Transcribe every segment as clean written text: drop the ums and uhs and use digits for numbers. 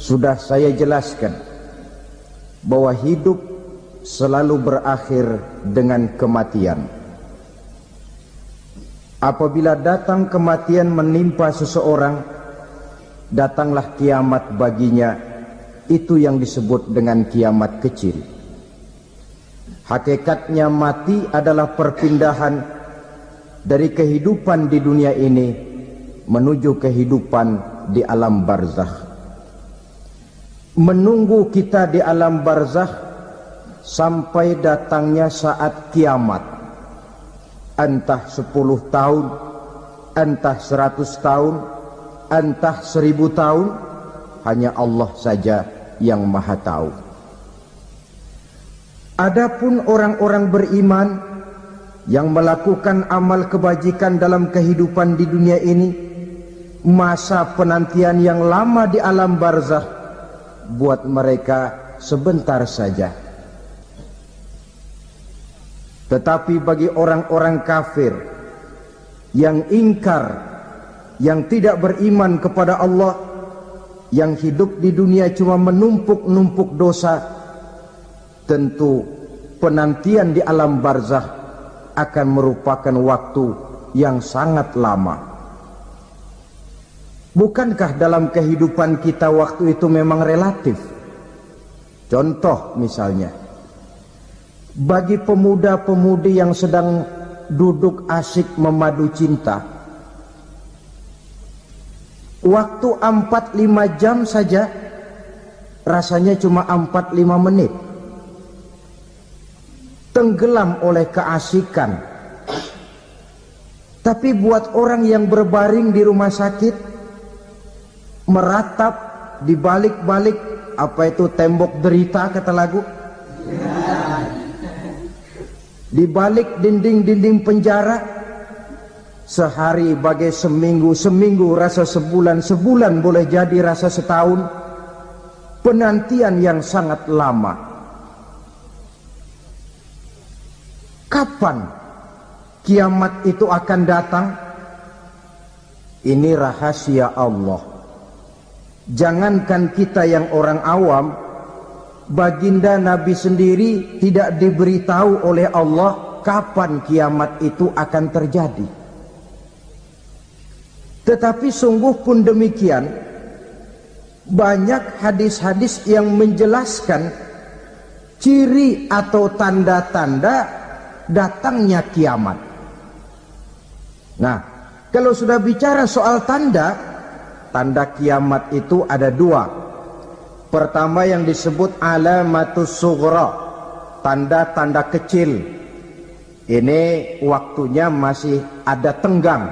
sudah saya jelaskan bahwa hidup selalu berakhir dengan kematian. Apabila datang kematian menimpa seseorang, datanglah kiamat baginya. Itu yang disebut dengan kiamat kecil. Hakikatnya mati adalah perpindahan dari kehidupan di dunia ini menuju kehidupan di alam barzakh. Menunggu kita di alam barzakh sampai datangnya saat kiamat, entah 10 tahun, entah 100 tahun, entah 1000 tahun, hanya Allah saja yang maha tahu. Adapun orang-orang beriman yang melakukan amal kebajikan dalam kehidupan di dunia ini, masa penantian yang lama di alam barzakh buat mereka sebentar saja. Tetapi bagi orang-orang kafir yang ingkar, yang tidak beriman kepada Allah, yang hidup di dunia cuma menumpuk-numpuk dosa, tentu penantian di alam barzakh akan merupakan waktu yang sangat lama. Bukankah dalam kehidupan kita waktu itu memang relatif? Contoh misalnya, bagi pemuda-pemudi yang sedang duduk asyik memadu cinta, waktu 4-5 jam saja rasanya cuma 4-5 menit. Tenggelam oleh keasikan. Tapi buat orang yang berbaring di rumah sakit, meratap di balik-balik apa itu tembok derita kata lagu, di balik dinding-dinding penjara, sehari bagai seminggu, seminggu rasa sebulan, sebulan boleh jadi rasa setahun. Penantian yang sangat lama. Kapan kiamat itu akan datang? Ini rahasia Allah. Jangankan kita yang orang awam, baginda Nabi sendiri tidak diberitahu oleh Allah kapan kiamat itu akan terjadi. Tetapi sungguh pun demikian, banyak hadis-hadis yang menjelaskan ciri atau tanda-tanda datangnya kiamat. Nah, kalau sudah bicara soal tanda kiamat itu ada 2. Pertama yang disebut alamatus sughra, tanda-tanda kecil. Ini waktunya masih ada tenggang.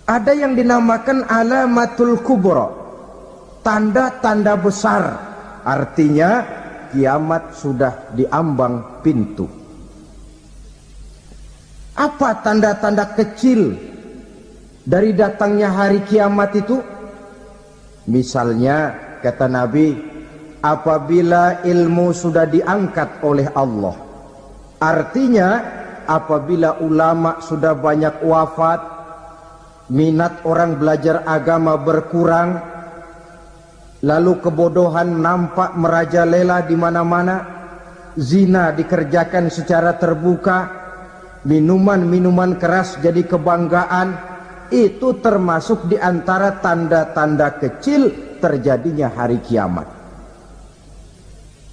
Ada yang dinamakan alamatul kubra, tanda-tanda besar. Artinya kiamat sudah diambang pintu. Apa tanda-tanda kecil dari datangnya hari kiamat itu? Misalnya kata Nabi, apabila ilmu sudah diangkat oleh Allah, artinya apabila ulama sudah banyak wafat, minat orang belajar agama berkurang, lalu kebodohan nampak merajalela di mana-mana, zina dikerjakan secara terbuka, minuman-minuman keras jadi kebanggaan. Itu termasuk di antara tanda-tanda kecil terjadinya hari kiamat.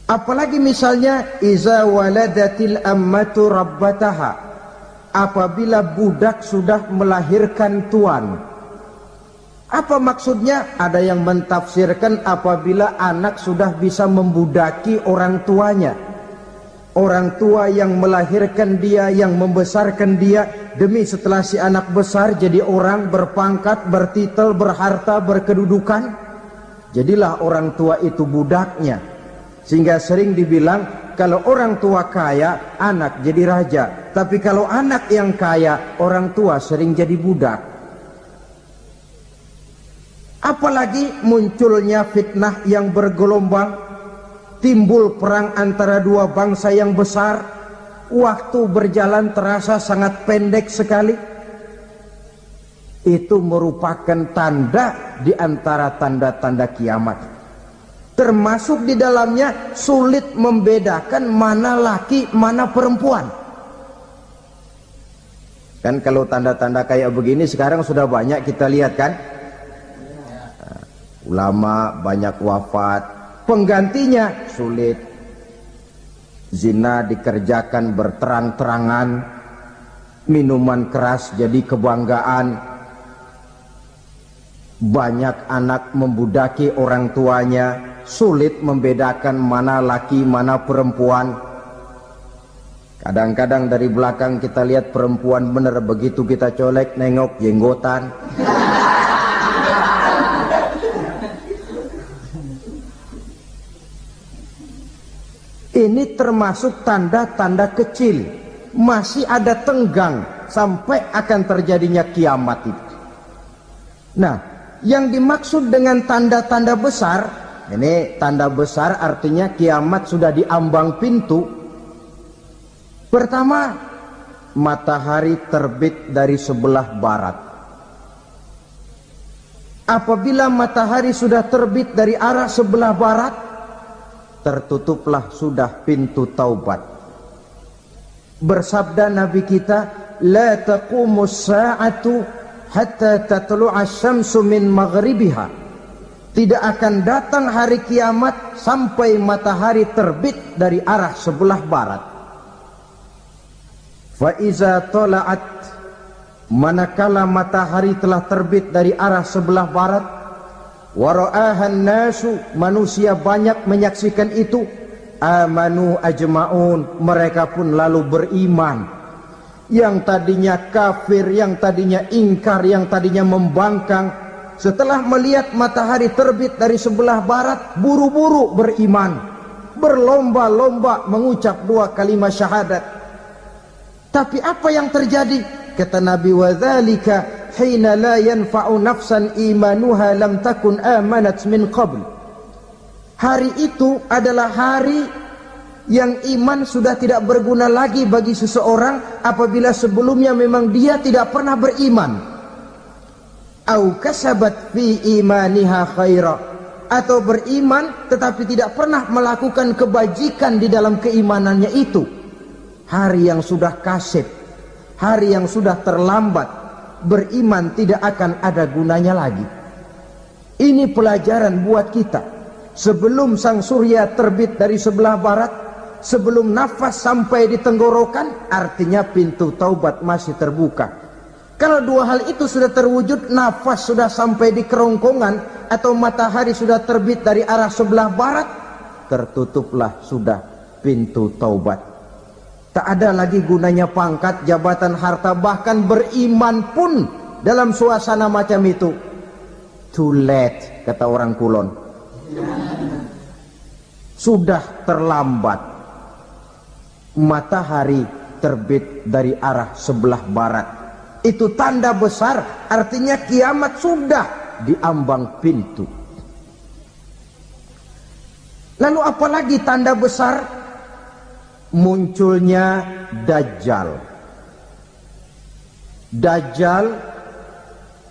Apalagi misalnya iza waladatil ammatu rabbataha, apabila budak sudah melahirkan tuan. Apa maksudnya? Ada yang mentafsirkan apabila anak sudah bisa membudaki orang tuanya. Orang tua yang melahirkan dia, yang membesarkan dia, demi setelah si anak besar jadi orang berpangkat, bertitel, berharta, berkedudukan, jadilah orang tua itu budaknya. Sehingga sering dibilang kalau orang tua kaya, anak jadi raja. Tapi kalau anak yang kaya, orang tua sering jadi budak. Apalagi munculnya fitnah yang bergelombang, timbul perang antara dua bangsa yang besar, waktu berjalan terasa sangat pendek sekali. Itu merupakan tanda di antara tanda-tanda kiamat. Termasuk di dalamnya sulit membedakan mana laki, mana perempuan. Kan kalau tanda-tanda kayak begini sekarang sudah banyak kita lihat kan. Ulama banyak wafat, penggantinya sulit. Zina dikerjakan berterang-terangan, minuman keras jadi kebanggaan, banyak anak membudaki orang tuanya, sulit membedakan mana laki mana perempuan. Kadang-kadang dari belakang kita lihat perempuan bener, begitu kita colek nengok jenggotan. Ini termasuk tanda-tanda kecil, masih ada tenggang sampai akan terjadinya kiamat itu. Nah, yang dimaksud dengan tanda-tanda besar, ini tanda besar artinya kiamat sudah di ambang pintu. Pertama, matahari terbit dari sebelah barat. Apabila matahari sudah terbit dari arah sebelah barat, tertutuplah sudah pintu taubat. Bersabda Nabi kita, la taqumus sa'atu hatta tatlu'a syamsu min maghribiha. Tidak akan datang hari kiamat sampai matahari terbit dari arah sebelah barat. Fa iza tala'at, manakala matahari telah terbit dari arah sebelah barat, wara'ahan nasu, manusia banyak menyaksikan itu, amanu ajma'un, mereka pun lalu beriman. Yang tadinya kafir, yang tadinya ingkar, yang tadinya membangkang, setelah melihat matahari terbit dari sebelah barat, buru-buru beriman, berlomba-lomba mengucap 2 kalimat syahadat. Tapi apa yang terjadi? Kata Nabi, wadzalika hina la yanfa'u nafsan imanuha lam takun amanat min qabl. Hari itu adalah hari yang iman sudah tidak berguna lagi bagi seseorang apabila sebelumnya memang dia tidak pernah beriman. Au kasabat fi imaniha khaira, atau beriman tetapi tidak pernah melakukan kebajikan di dalam keimanannya itu. Hari yang sudah kasib, hari yang sudah terlambat, beriman tidak akan ada gunanya lagi. Ini pelajaran buat kita. Sebelum sang surya terbit dari sebelah barat, sebelum nafas sampai di tenggorokan, artinya pintu taubat masih terbuka. Kalau 2 hal itu sudah terwujud, nafas sudah sampai di kerongkongan atau matahari sudah terbit dari arah sebelah barat, tertutuplah sudah pintu taubat. Tak ada lagi gunanya pangkat, jabatan, harta, bahkan beriman pun dalam suasana macam itu. Too late, kata orang Kulon. Sudah terlambat. Matahari terbit dari arah sebelah barat. Itu tanda besar, artinya kiamat sudah di ambang pintu. Lalu apalagi tanda besar? Munculnya Dajjal. Dajjal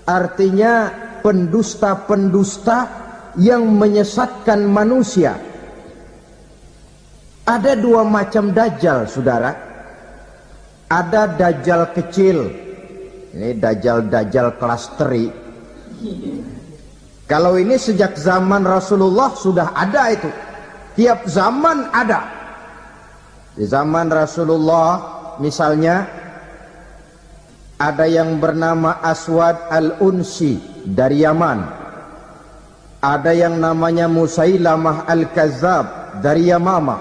artinya pendusta-pendusta yang menyesatkan manusia. Ada 2 macam Dajjal, saudara. Ada Dajjal kecil. Ini Dajjal kelas teri. Kalau ini sejak zaman Rasulullah sudah ada itu. Tiap zaman ada. Di zaman Rasulullah misalnya ada yang bernama Aswad al-Unsi dari Yaman. Ada yang namanya Musailamah al-Kazzab dari Yamamah.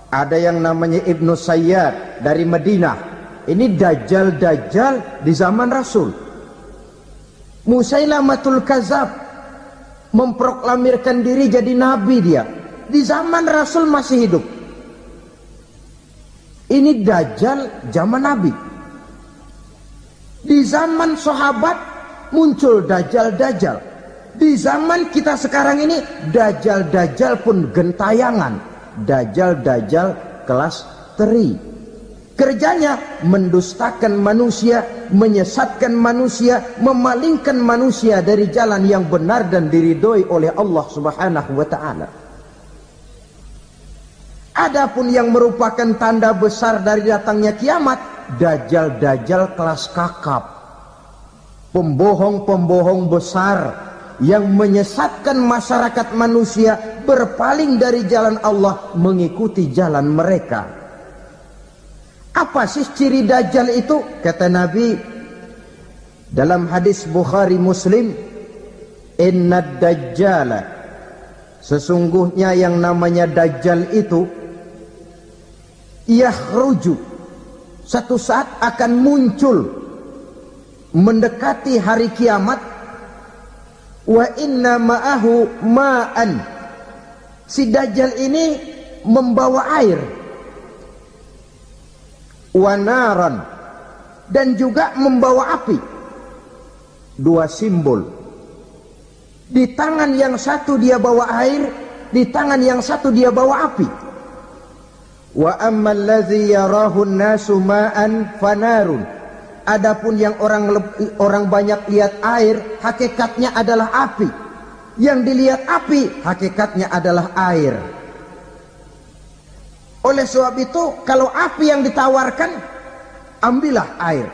Ada yang namanya Ibnu Sayyad dari Madinah. Ini Dajjal-Dajjal di zaman Rasul. Musailamatul Kazzab memproklamirkan diri jadi nabi dia. Di zaman Rasul masih hidup. Ini Dajjal zaman Nabi. Di zaman sahabat muncul Dajjal-Dajjal. Di zaman kita sekarang ini Dajjal-Dajjal pun gentayangan. Dajjal-Dajjal kelas teri. Kerjanya mendustakan manusia, menyesatkan manusia, memalingkan manusia dari jalan yang benar dan diridhoi oleh Allah Subhanahu wa ta'ala. Adapun yang merupakan tanda besar dari datangnya kiamat, dajjal-dajjal kelas kakap, pembohong-pembohong besar yang menyesatkan masyarakat manusia berpaling dari jalan Allah mengikuti jalan mereka. Apa sih ciri dajjal itu? Kata Nabi dalam hadis Bukhari Muslim, innad dajjala, sesungguhnya yang namanya dajjal itu yakhruju, satu saat akan muncul mendekati hari kiamat, wa inna ma'ahu ma'an, si dajjal ini membawa air, wa naran, dan juga membawa api. Dua simbol. Di tangan yang satu dia bawa air, di tangan yang satu dia bawa api. Wa ammal ladzi yarahu an-nasu ma'an fanarun, adapun yang orang banyak lihat air, hakikatnya adalah api. Yang dilihat api, hakikatnya adalah air. Oleh sebab itu, kalau api yang ditawarkan, ambillah air.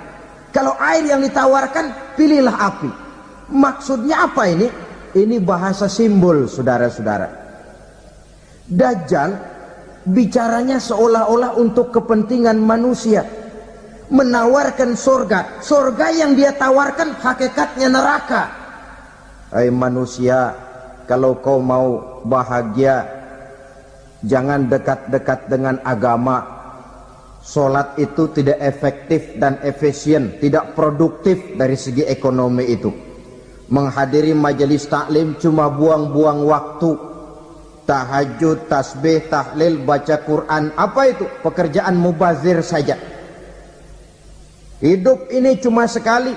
Kalau air yang ditawarkan, pilihlah api. Maksudnya apa ini? Ini bahasa simbol, saudara-saudara. Dajjal bicaranya seolah-olah untuk kepentingan manusia, menawarkan surga. Surga yang dia tawarkan hakikatnya neraka. Hai manusia, kalau kau mau bahagia, jangan dekat-dekat dengan agama. Sholat itu tidak efektif dan efisien, tidak produktif dari segi ekonomi itu. Menghadiri majelis taklim cuma buang-buang waktu. Tahajud, tasbih, tahlil, baca Quran, apa itu? Pekerjaan mubazir saja. Hidup ini cuma sekali,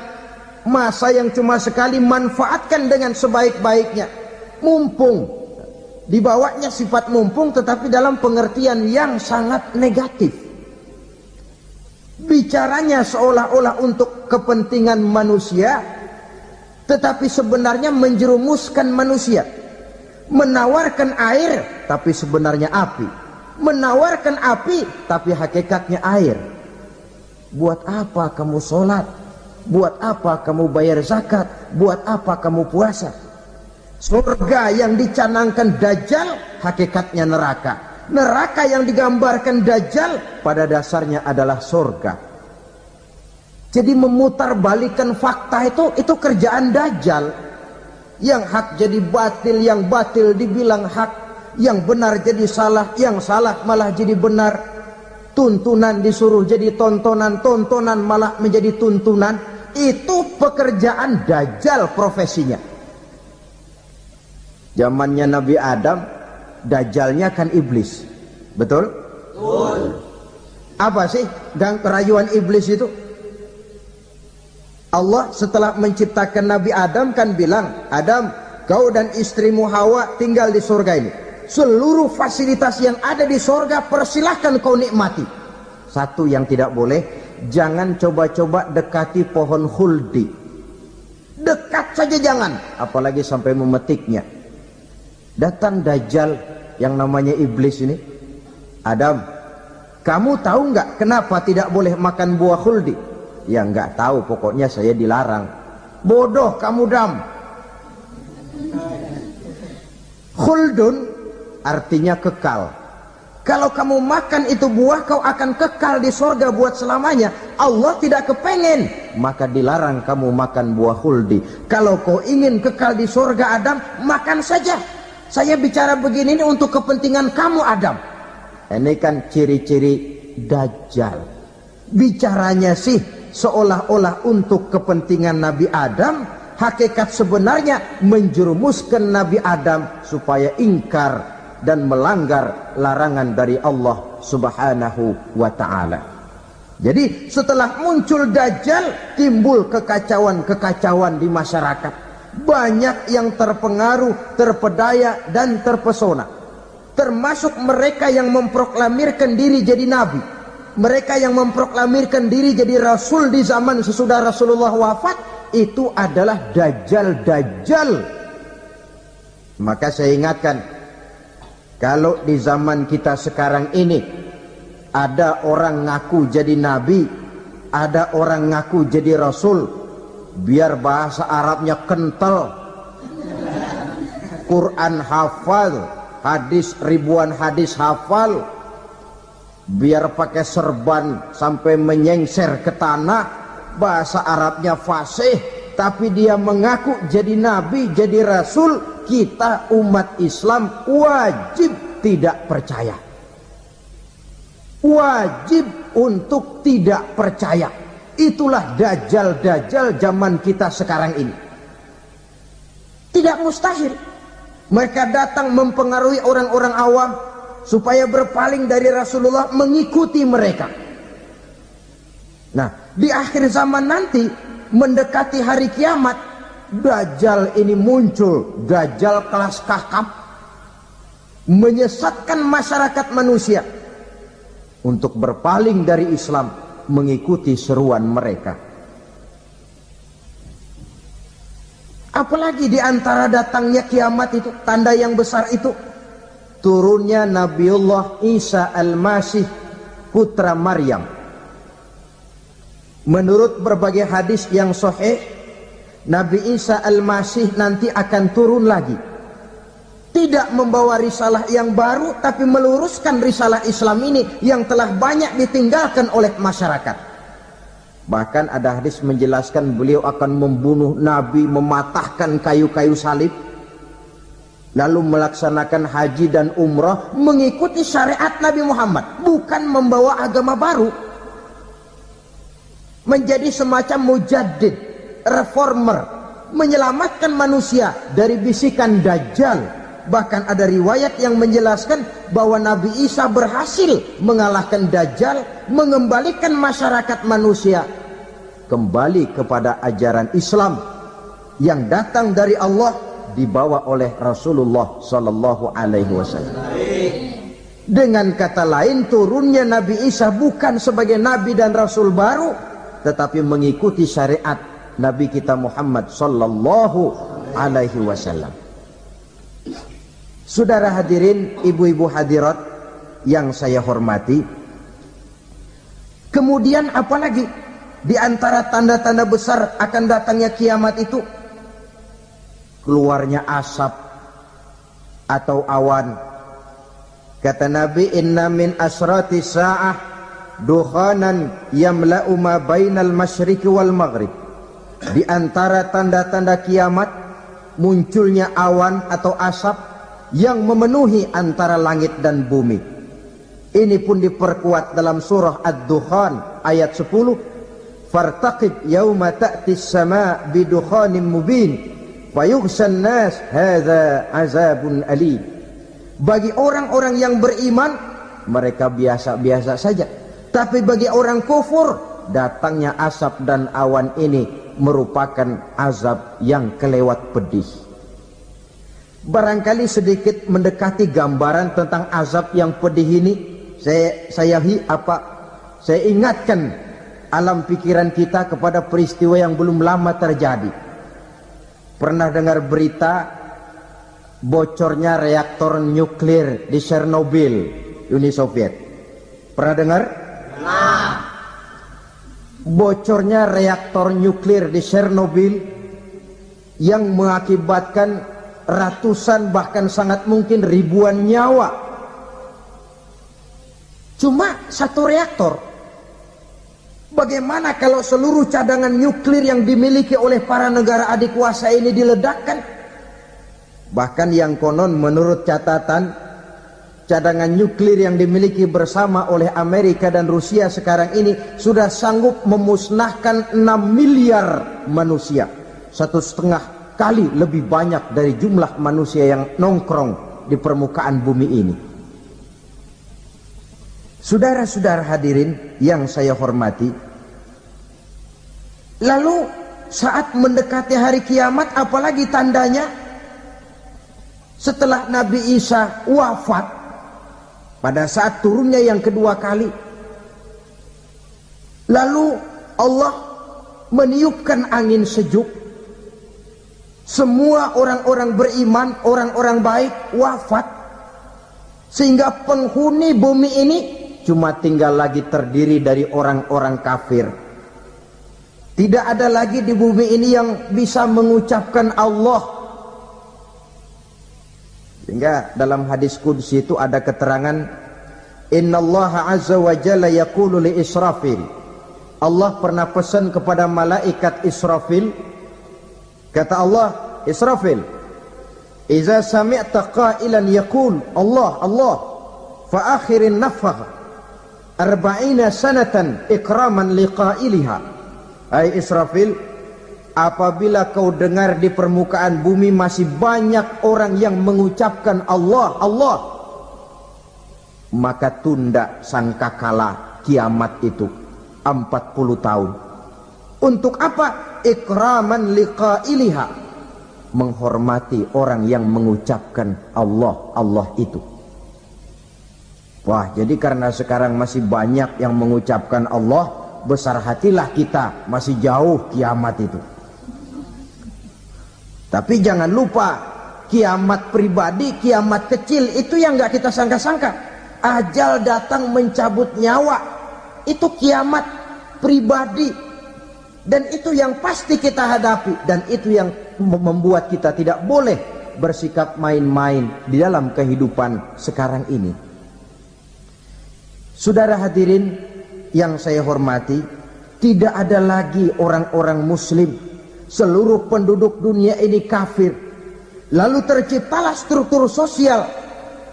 masa yang cuma sekali, manfaatkan dengan sebaik-baiknya. Mumpung. Dibawanya sifat mumpung, tetapi dalam pengertian yang sangat negatif. Bicaranya seolah-olah untuk kepentingan manusia, tetapi sebenarnya menjerumuskan manusia. Menawarkan air, tapi sebenarnya api. Menawarkan api, tapi hakikatnya air. Buat apa kamu sholat? Buat apa kamu bayar zakat? Buat apa kamu puasa? Surga yang dicanangkan dajjal, hakikatnya neraka. Neraka yang digambarkan dajjal, pada dasarnya adalah surga. Jadi memutarbalikkan fakta itu kerjaan dajjal. Yang hak jadi batil, yang batil dibilang hak, yang benar jadi salah, yang salah malah jadi benar. Tuntunan disuruh jadi tontonan, tontonan malah menjadi tuntunan. Itu pekerjaan dajjal profesinya. Zamannya Nabi Adam, dajjalnya kan iblis. Betul? Betul. Apa sih gang kerayuan iblis itu? Allah setelah menciptakan Nabi Adam kan bilang, Adam, kau dan istrimu Hawa tinggal di surga ini. Seluruh fasilitas yang ada di surga persilahkan kau nikmati. Satu yang tidak boleh, jangan coba-coba dekati pohon khuldi. Dekat saja jangan, apalagi sampai memetiknya. Datang dajjal yang namanya iblis ini. Adam, kamu tahu nggak kenapa tidak boleh makan buah khuldi? Ya nggak tahu, pokoknya saya dilarang. Bodoh kamu Dam. Khuldun artinya kekal. Kalau kamu makan itu buah, kau akan kekal di surga buat selamanya. Allah tidak kepengen, maka dilarang kamu makan buah khuldi. Kalau kau ingin kekal di surga Adam, makan saja. Saya bicara begini ini untuk kepentingan kamu Adam. Ini kan ciri-ciri dajjal. Bicaranya sih seolah-olah untuk kepentingan Nabi Adam, hakikat sebenarnya menjerumuskan Nabi Adam supaya ingkar dan melanggar larangan dari Allah Subhanahu wa ta'ala. Jadi setelah muncul dajjal, timbul kekacauan-kekacauan di masyarakat. Banyak yang terpengaruh, terpedaya dan terpesona. Termasuk mereka yang memproklamirkan diri jadi nabi. mereka yang memproklamirkan diri jadi rasul di zaman sesudah Rasulullah wafat, itu adalah dajjal-dajjal. Maka saya ingatkan, kalau di zaman kita sekarang ini ada orang ngaku jadi nabi, ada orang ngaku jadi rasul, biar bahasa Arabnya kental, Quran hafal, hadis ribuan hadis hafal, biar pakai serban sampai menyengser ke tanah, bahasa Arabnya fasih, tapi dia mengaku jadi nabi, jadi rasul, kita umat Islam wajib tidak percaya. Wajib untuk tidak percaya. Itulah dajjal-dajjal zaman kita sekarang ini. Tidak mustahil mereka datang mempengaruhi orang-orang awam supaya berpaling dari Rasulullah, mengikuti mereka. Nah, di akhir zaman nanti, mendekati hari kiamat, dajjal ini muncul, dajjal kelas kakap, menyesatkan masyarakat manusia untuk berpaling dari Islam, mengikuti seruan mereka. Apalagi di antara datangnya kiamat itu, tanda yang besar itu, turunnya Nabiullah Isa Al-Masih, putra Maryam. Menurut berbagai hadis yang sahih, Nabi Isa Al-Masih nanti akan turun lagi, tidak membawa risalah yang baru, tapi meluruskan risalah Islam ini yang telah banyak ditinggalkan oleh masyarakat. Bahkan ada hadis menjelaskan beliau akan membunuh Nabi, mematahkan kayu-kayu salib, lalu melaksanakan haji dan umrah mengikuti syariat Nabi Muhammad, bukan membawa agama baru. Menjadi semacam mujaddid, reformer, menyelamatkan manusia dari bisikan dajjal. Bahkan ada riwayat yang menjelaskan bahwa Nabi Isa berhasil mengalahkan dajjal, mengembalikan masyarakat manusia kembali kepada ajaran Islam yang datang dari Allah, dibawa oleh Rasulullah sallallahu alaihi wasallam. Dengan kata lain, turunnya Nabi Isa bukan sebagai nabi dan rasul baru, tetapi mengikuti syariat Nabi kita Muhammad sallallahu alaihi wasallam. Saudara hadirin, ibu-ibu hadirat yang saya hormati, kemudian apalagi di antara tanda-tanda besar akan datangnya kiamat itu? Keluarnya asap atau awan. Kata Nabi, inna min asrati sa'ah dukhanan yamla'u ma bainal masyriqi wal maghrib. Di antara tanda-tanda kiamat, munculnya awan atau asap yang memenuhi antara langit dan bumi. Ini pun diperkuat dalam surah Ad-Dukhan ayat 10. Fartaqib yauma ta'tis sama' bidukhanin mubin fayughshan nas hadza azabun alim. Bagi orang-orang yang beriman, mereka biasa-biasa saja, tapi bagi orang kufur, datangnya asap dan awan ini merupakan azab yang kelewat pedih. Barangkali sedikit mendekati gambaran tentang azab yang pedih ini, saya ingatkan alam pikiran kita kepada peristiwa yang belum lama terjadi. Pernah dengar berita bocornya reaktor nuklir di Chernobyl, Uni Soviet? Pernah dengar? Nah. Bocornya reaktor nuklir di Chernobyl yang mengakibatkan ratusan, bahkan sangat mungkin ribuan nyawa. Cuma satu reaktor. Bagaimana kalau seluruh cadangan nuklir yang dimiliki oleh para negara adik kuasa ini diledakkan? Bahkan yang konon menurut catatan, cadangan nuklir yang dimiliki bersama oleh Amerika dan Rusia sekarang ini sudah sanggup memusnahkan 6 miliar manusia. 1,5 kali lebih banyak dari jumlah manusia yang nongkrong di permukaan bumi ini. Saudara-saudara hadirin yang saya hormati, lalu saat mendekati hari kiamat, apalagi tandanya? Setelah Nabi Isa wafat, pada saat turunnya yang kedua kali, Lalu Allah meniupkan angin sejuk. Semua orang-orang beriman, orang-orang baik wafat. Sehingga penghuni bumi ini cuma tinggal lagi terdiri dari orang-orang kafir. Tidak ada lagi di bumi ini yang bisa mengucapkan Allah. Sehingga dalam hadis qudsi itu ada keterangan, Innallaha azza wa jalla yaqulu li Israfil. Allah pernah pesan kepada malaikat Israfil. Kata Allah, Israfil, Iza sami'ta qailan yaqul Allah Allah fa akhirin nafakh 40 sanatan ikraman liqailiha. Hai Israfil, apabila kau dengar di permukaan bumi masih banyak orang yang mengucapkan Allah Allah, maka tunda sangkakala kiamat itu 40 tahun. Untuk apa? Ikraman liqailiha, menghormati orang yang mengucapkan Allah Allah itu. Wah, jadi karena sekarang masih banyak yang mengucapkan Allah, besar hatilah kita, masih jauh kiamat itu. Tapi jangan lupa, kiamat pribadi, kiamat kecil itu yang gak kita sangka-sangka. Ajal datang mencabut nyawa, itu kiamat pribadi. Dan itu yang pasti kita hadapi. Dan itu yang membuat kita tidak boleh bersikap main-main di dalam kehidupan sekarang ini. Saudara hadirin yang saya hormati, tidak ada lagi orang-orang muslim. Seluruh penduduk dunia ini kafir. Lalu terciptalah struktur sosial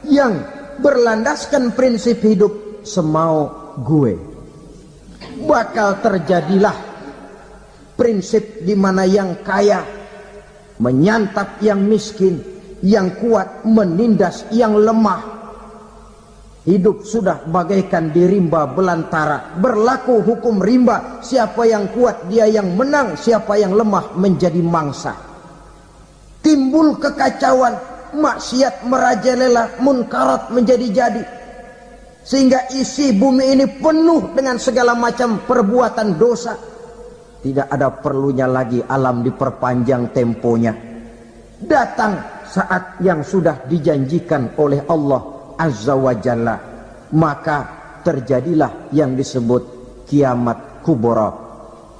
yang berlandaskan prinsip hidup semau gue. Bakal terjadilah prinsip di mana yang kaya menyantap yang miskin, yang kuat menindas yang lemah. Hidup sudah bagaikan di rimba belantara, berlaku hukum rimba. Siapa yang kuat dia yang menang, siapa yang lemah menjadi mangsa. Timbul kekacauan, maksiat merajalela, munkarat menjadi-jadi, sehingga isi bumi ini penuh dengan segala macam perbuatan dosa. Tidak ada perlunya lagi alam diperpanjang temponya. Datang saat yang sudah dijanjikan oleh Allah Azza wa Jalla, maka terjadilah yang disebut kiamat kubra,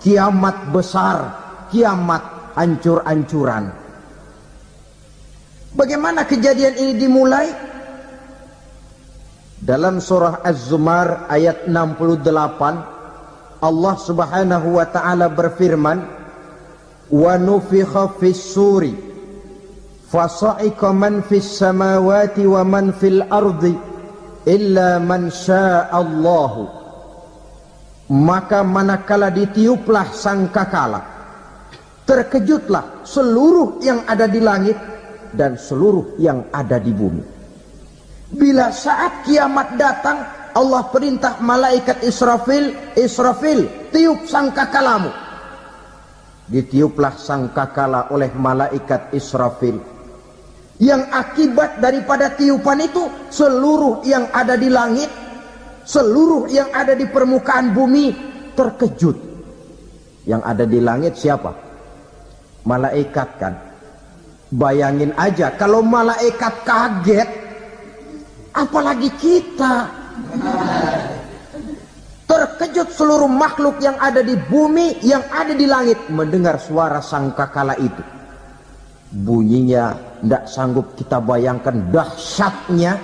kiamat besar, kiamat hancur-hancuran. Bagaimana kejadian ini dimulai? Dalam surah Az-Zumar ayat 68, Allah subhanahu wa ta'ala berfirman, wa nufikha fis suri fasa'iqa man fis samawati wa man fil ardi illa man sya'allahu. Maka manakala ditiuplah sangkakala, terkejutlah seluruh yang ada di langit dan seluruh yang ada di bumi. Bila saat kiamat datang, Allah perintah malaikat Israfil, Israfil, tiup sangkakalamu. Ditiuplah sangkakala oleh malaikat Israfil. Yang akibat daripada tiupan itu, seluruh yang ada di langit, seluruh yang ada di permukaan bumi terkejut. Yang ada di langit siapa? Malaikat kan. Bayangin aja kalau malaikat kaget, apalagi kita. Terkejut seluruh makhluk yang ada di bumi, yang ada di langit mendengar suara sangkakala itu. Bunyinya tidak sanggup kita bayangkan dahsyatnya.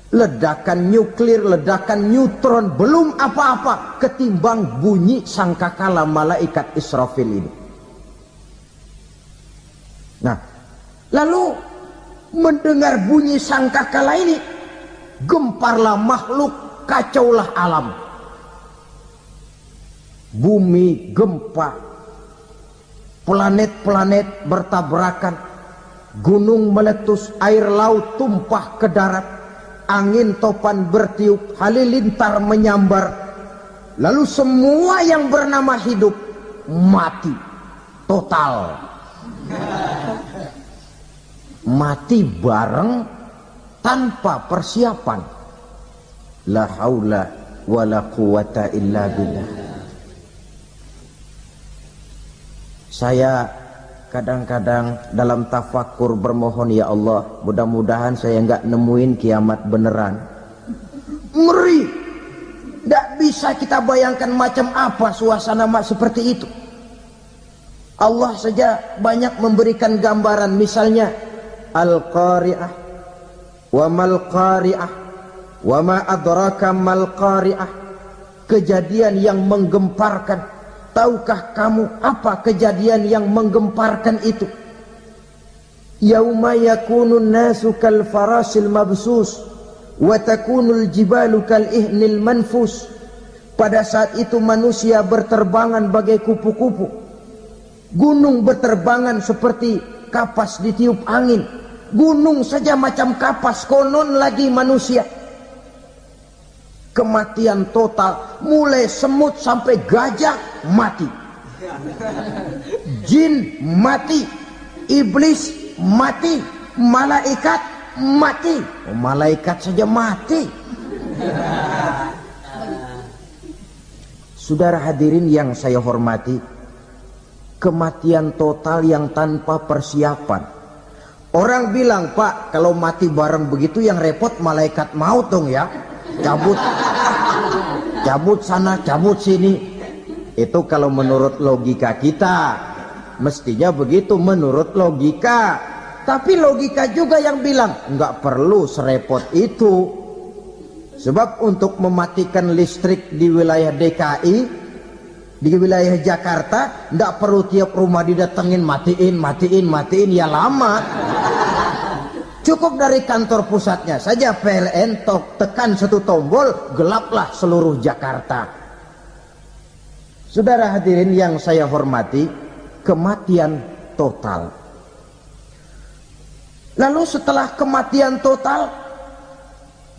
Ledakan nuklir, ledakan neutron, belum apa-apa ketimbang bunyi sangkakala malaikat Israfil ini. Nah, lalu mendengar bunyi sangkakala ini, gemparlah makhluk, kacaulah alam. Bumi gempa, planet-planet bertabrakan, gunung meletus, air laut tumpah ke darat, angin topan bertiup, halilintar menyambar. Lalu semua yang bernama hidup mati total. Mati bareng tanpa persiapan. La haula wala quwata illa billah. Saya kadang-kadang dalam tafakur bermohon, ya Allah, mudah-mudahan saya enggak nemuin kiamat beneran. Ngeri. Tidak bisa kita bayangkan macam apa suasana seperti itu. Allah saja banyak memberikan gambaran, misalnya Al-Qari'ah, wa mal qari'ah, wa ma adraka mal qari'ah. Kejadian yang menggemparkan. Tahukah kamu apa kejadian yang menggemparkan itu? Yauma yakunun nasu kal farasil mabsus wa takunul jibalu kal ihnil manfus. Pada saat itu manusia berterbangan bagai kupu-kupu. Gunung berterbangan seperti kapas ditiup angin. Gunung saja macam kapas, konon lagi manusia. Kematian total, mulai semut sampai gajah mati, jin mati, iblis mati, malaikat mati. Oh, malaikat saja mati. Saudara hadirin yang saya hormati, kematian total yang tanpa persiapan. Orang bilang, Pak, kalau mati bareng begitu yang repot malaikat maut dong ya. Cabut sana, cabut sini. Itu kalau menurut logika kita, mestinya begitu menurut logika. Tapi logika juga yang bilang nggak perlu serepot itu. Sebab untuk mematikan listrik di wilayah DKI, di wilayah Jakarta, nggak perlu tiap rumah didatengin matiin, ya lama. Cukup dari kantor pusatnya saja PLN, tekan satu tombol, gelaplah seluruh Jakarta. Saudara hadirin yang saya hormati, kematian total. Lalu setelah kematian total,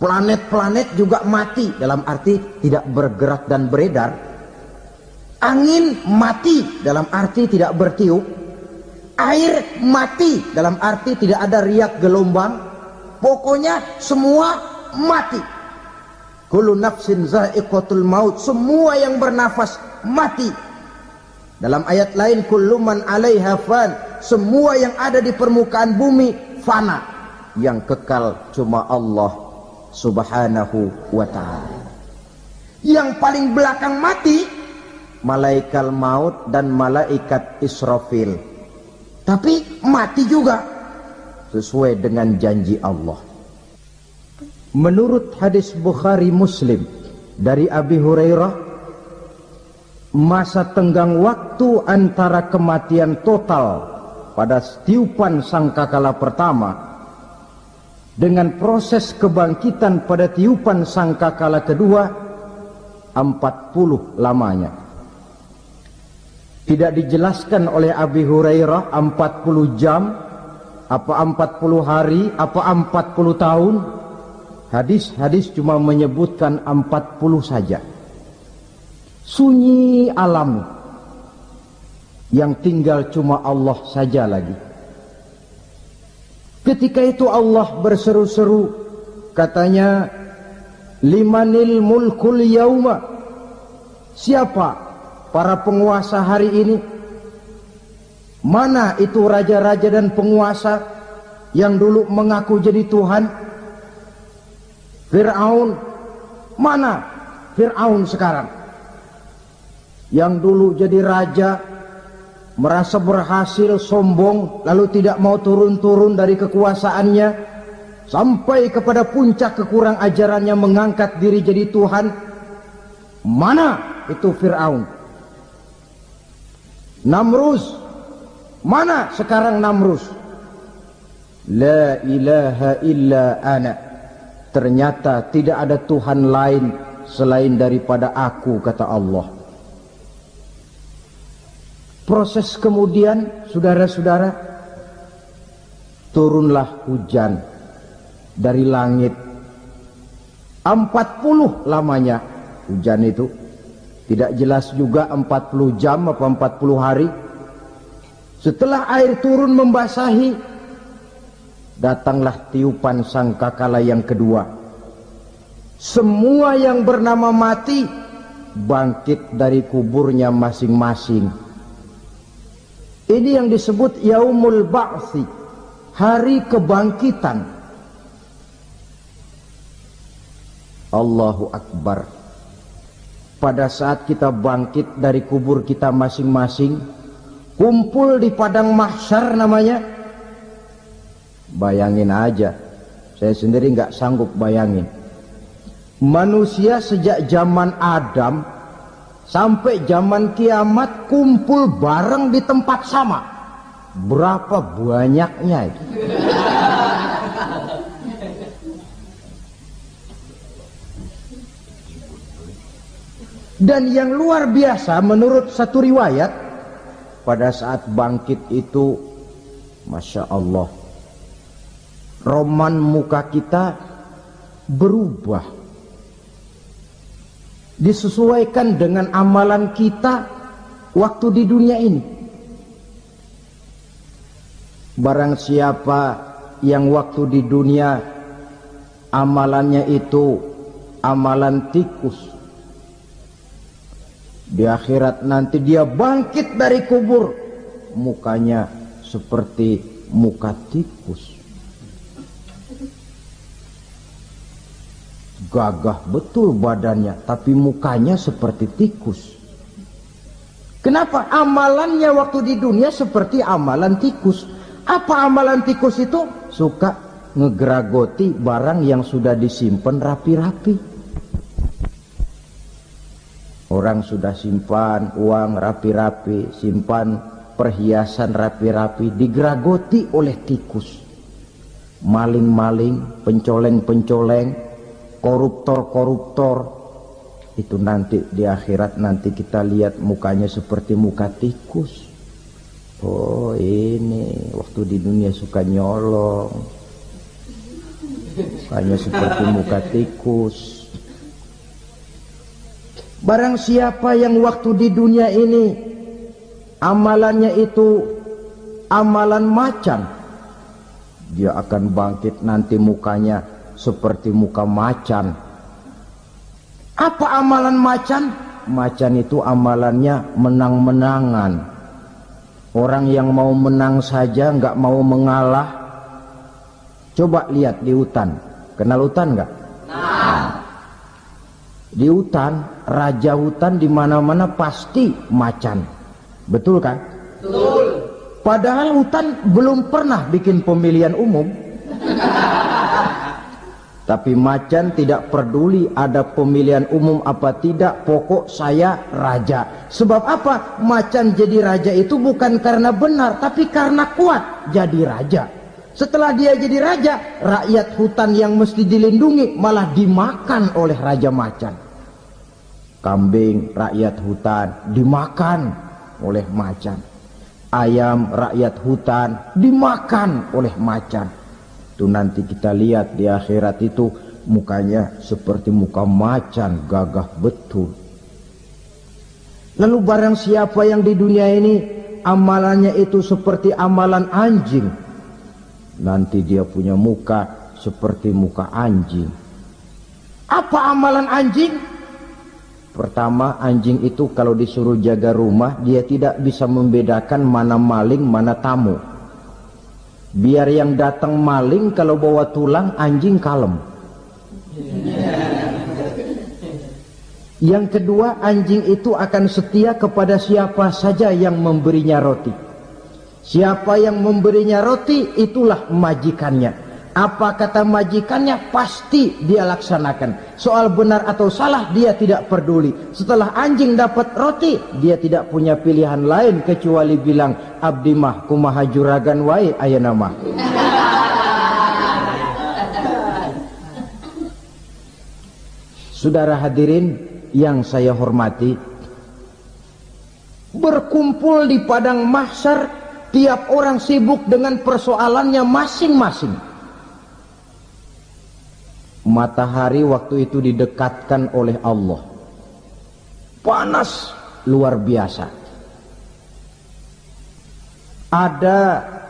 planet-planet juga mati, dalam arti tidak bergerak dan beredar. Angin mati, dalam arti tidak bertiup. Air mati, dalam arti tidak ada riak gelombang. Pokoknya semua mati. Kullu nafsin za'iqatul maut, semua yang bernafas mati. Dalam ayat lain, kullu man 'alaiha fan, semua yang ada di permukaan bumi fana. Yang kekal cuma Allah Subhanahu wa ta'ala. Yang paling belakang mati malaikat maut dan malaikat Israfil. Tapi mati juga sesuai dengan janji Allah. Menurut hadis Bukhari Muslim dari Abi Hurairah, masa tenggang waktu antara kematian total pada tiupan sangkakala pertama dengan proses kebangkitan pada tiupan sangkakala kedua 40 lamanya. Tidak dijelaskan oleh Abi Hurairah 40 jam, apa 40 hari, apa 40 tahun. Hadis-hadis cuma menyebutkan 40 saja. Sunyi alam, yang tinggal cuma Allah saja lagi. Ketika itu Allah berseru-seru, katanya, limanil mulkul yauma, siapa para penguasa hari ini? Mana itu raja-raja dan penguasa yang dulu mengaku jadi Tuhan? Fir'aun. Mana Fir'aun sekarang? Yang dulu jadi raja, merasa berhasil, sombong, lalu tidak mau turun-turun dari kekuasaannya, sampai kepada puncak kekurang ajarannya mengangkat diri jadi Tuhan. Mana itu Fir'aun? Namrus, mana sekarang Namrus? La ilaha illa ana, ternyata tidak ada Tuhan lain selain daripada aku, kata Allah. Proses kemudian, saudara-saudara, turunlah hujan dari langit. 40 lamanya hujan itu. Tidak jelas juga 40 jam apa 40 hari. Setelah air turun membasahi, datanglah tiupan sangkakala yang kedua. Semua yang bernama mati bangkit dari kuburnya masing-masing. Ini yang disebut yaumul ba'tsi, hari kebangkitan. Allahu Akbar. Pada saat kita bangkit dari kubur kita masing-masing, kumpul di padang mahsyar namanya. Bayangin aja, saya sendiri nggak sanggup bayangin. Manusia sejak zaman Adam sampai zaman kiamat kumpul bareng di tempat sama. Berapa banyaknya itu? Dan yang luar biasa menurut satu riwayat, pada saat bangkit itu, Masya Allah, roman muka kita berubah, disesuaikan dengan amalan kita waktu di dunia ini. Barang siapa yang waktu di dunia amalannya itu amalan tikus, di akhirat nanti dia bangkit dari kubur, mukanya seperti muka tikus. Gagah betul badannya, tapi mukanya seperti tikus. Kenapa? Amalannya waktu di dunia seperti amalan tikus. Apa amalan tikus itu? Suka ngegeragoti barang yang sudah disimpan rapi-rapi. Orang sudah simpan uang rapi-rapi, simpan perhiasan rapi-rapi, digeragoti oleh tikus. Maling-maling, pencoleng-pencoleng, koruptor-koruptor, itu nanti di akhirat nanti kita lihat mukanya seperti muka tikus. Oh, ini waktu di dunia suka nyolong, mukanya seperti muka tikus. Barang siapa yang waktu di dunia ini amalannya itu amalan macan, dia akan bangkit nanti mukanya seperti muka macan. Apa amalan macan? Macan itu amalannya menang-menangan. Orang yang mau menang saja nggak mau mengalah. Coba lihat di hutan, kenal hutan nggak? Di hutan, raja hutan di mana-mana pasti macan, betul kan? Betul. Padahal hutan belum pernah bikin pemilihan umum. Tapi macan tidak peduli ada pemilihan umum apa tidak, pokok saya raja. Sebab apa? Macan jadi raja itu bukan karena benar, tapi karena kuat jadi raja. Setelah dia jadi raja, rakyat hutan yang mesti dilindungi malah dimakan oleh raja macan. Kambing rakyat hutan dimakan oleh macan. Ayam rakyat hutan dimakan oleh macan. Itu nanti kita lihat di akhirat itu mukanya seperti muka macan, gagah betul. Lalu barang siapa yang di dunia ini amalannya itu seperti amalan anjing, nanti dia punya muka seperti muka anjing. Apa amalan anjing? Pertama, anjing itu kalau disuruh jaga rumah, dia tidak bisa membedakan mana maling, mana tamu. Biar yang datang maling, kalau bawa tulang, anjing kalem. Yang kedua, anjing itu akan setia kepada siapa saja yang memberinya roti. Siapa yang memberinya roti, itulah majikannya. Apa kata majikannya, pasti dia laksanakan. Soal benar atau salah, dia tidak peduli. Setelah anjing dapat roti, dia tidak punya pilihan lain kecuali bilang, abdi mah kumaha juragan wae ayeuna mah. Saudara hadirin yang saya hormati, berkumpul di padang mahsyar, tiap orang sibuk dengan persoalannya masing-masing. Matahari waktu itu didekatkan oleh Allah, panas luar biasa. Ada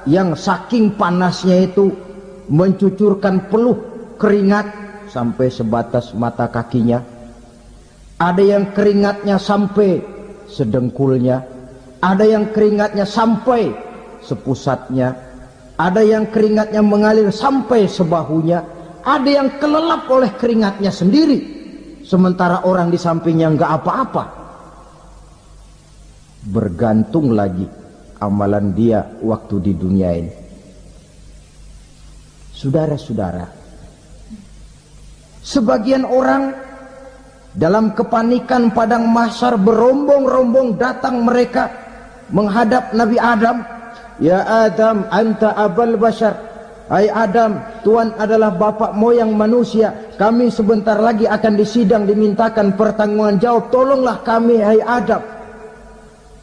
yang saking panasnya itu mencucurkan peluh keringat sampai sebatas mata kakinya, ada yang keringatnya sampai sedengkulnya, ada yang keringatnya sampai sepusatnya, ada yang keringatnya mengalir sampai sebahunya, ada yang kelelap oleh keringatnya sendiri, sementara orang di sampingnya nggak apa-apa. Bergantung lagi amalan dia waktu di dunia ini. Saudara-saudara, sebagian orang dalam kepanikan padang mahsyar berombong-rombong datang mereka menghadap Nabi Adam. Ya Adam, anta abal bashar. Hai Adam, Tuhan adalah bapak moyang manusia. Kami sebentar lagi akan disidang, dimintakan pertanggungan jawab. Tolonglah kami, hai Adam.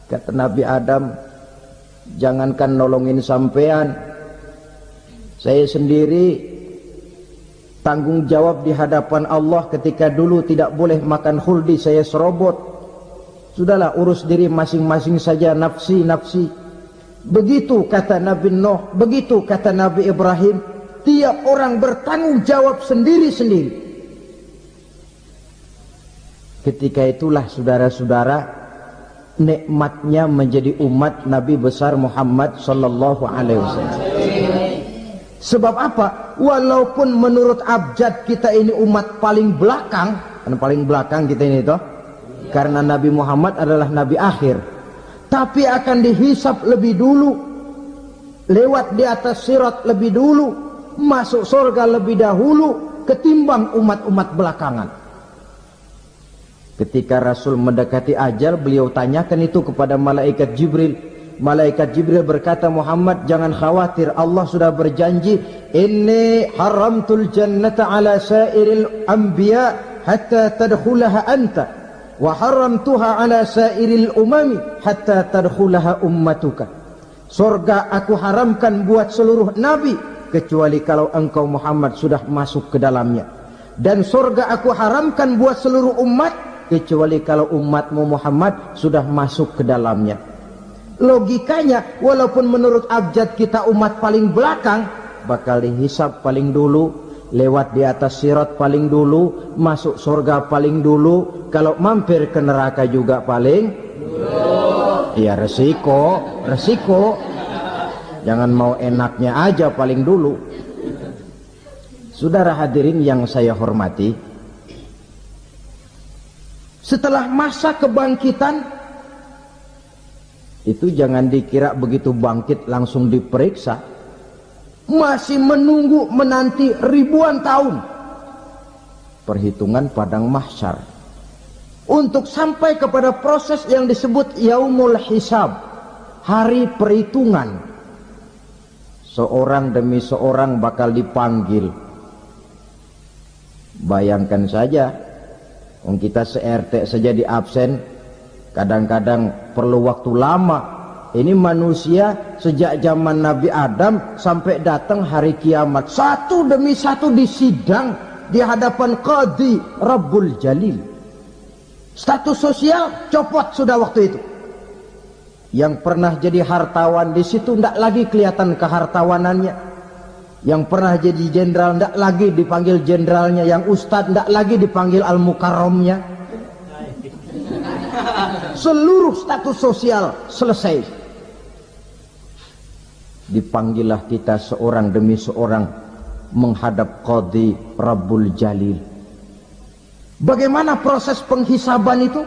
Kata Nabi Adam, jangankan nolongin sampean, saya sendiri tanggung jawab di hadapan Allah ketika dulu tidak boleh makan khuldi, saya serobot. Sudahlah, urus diri masing-masing saja, nafsi, nafsi. Begitu kata Nabi Nuh, begitu kata Nabi Ibrahim. Tiap orang bertanggung jawab sendiri-sendiri. Ketika itulah saudara-saudara, nikmatnya menjadi umat Nabi besar Muhammad sallallahu alaihi wasallam. Sebab apa? Walaupun menurut abjad kita ini umat paling belakang, kan paling belakang kita ini toh, karena Nabi Muhammad adalah Nabi akhir, tapi akan dihisap lebih dulu, lewat di atas sirat lebih dulu, masuk surga lebih dahulu ketimbang umat-umat belakangan. Ketika Rasul mendekati ajal, beliau tanyakan itu kepada malaikat Jibril. Malaikat Jibril berkata, Muhammad jangan khawatir, Allah sudah berjanji, inni haramtul jannata ala sairil anbiya hatta tadkhulaha anta wa haramtuha ala sairil umami hatta tadkhulaha ummatuka. Surga aku haramkan buat seluruh nabi kecuali kalau engkau Muhammad sudah masuk ke dalamnya, dan surga aku haramkan buat seluruh umat kecuali kalau umatmu Muhammad sudah masuk ke dalamnya. Logikanya, walaupun menurut abjad kita umat paling belakang, bakal dihisap paling dulu, lewat di atas sirat paling dulu, masuk surga paling dulu, kalau mampir ke neraka juga paling dulu. Ya resiko, resiko. Jangan mau enaknya aja paling dulu. Saudara hadirin yang saya hormati, setelah masa kebangkitan itu jangan dikira begitu bangkit langsung diperiksa, masih menunggu menanti ribuan tahun perhitungan padang mahsyar untuk sampai kepada proses yang disebut yaumul hisab, hari perhitungan. Seorang demi seorang bakal dipanggil. Bayangkan saja, kita se-RT saja di absen, kadang-kadang perlu waktu lama. Ini manusia sejak zaman Nabi Adam sampai datang hari kiamat, satu demi satu disidang di hadapan Qadhi Rabbul Jalil. Status sosial copot sudah waktu itu. Yang pernah jadi hartawan di situ tidak lagi kelihatan kehartawanannya. Yang pernah jadi jenderal tidak lagi dipanggil jenderalnya. Yang ustadz tidak lagi dipanggil al-mukarramnya. Seluruh status sosial selesai. Dipanggillah kita seorang demi seorang menghadap Qadhi Rabbul Jalil. Bagaimana proses penghisaban itu?